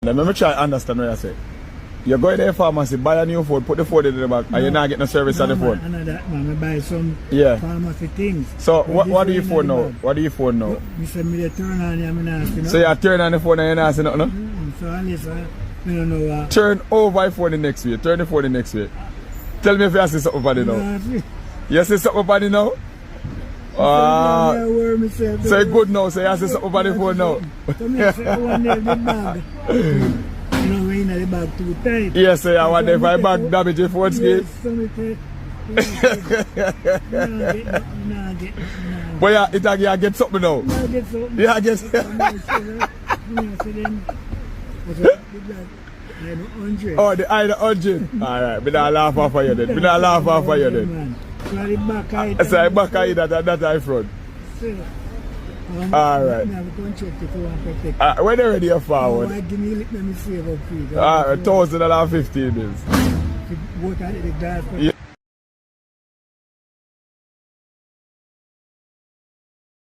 Let me try to understand what you say. You go to the pharmacy, buy a new phone, put the phone in the back, and you're not getting no service on the phone. Another man, I buy some Yeah. pharmacy things. So what do you phone now? What do you phone now? Me say me dey turn on you, I'm not asking. So you turn on the phone and you're not saying nothing, no? So unless I don't know. Turn over the phone the next way. Turn the phone the next way. Tell me if you see something funny now. You see something funny now? So you good now, so you see something funny phone now. So me say one day the bag. You know, we in the bag too tight. Yes, sir, I wonder if I bag damage your phone screen. Yes, so me say, but yeah, you get something now. I get something. Yeah, I guess. Oh, the eye the 100. Alright, we don't laugh off of you then. We don't laugh off of you then. So I back eye that eye front. Alright. When you're ready, you're forward. Alright, 1,015 bills. Work at the glass. Yeah.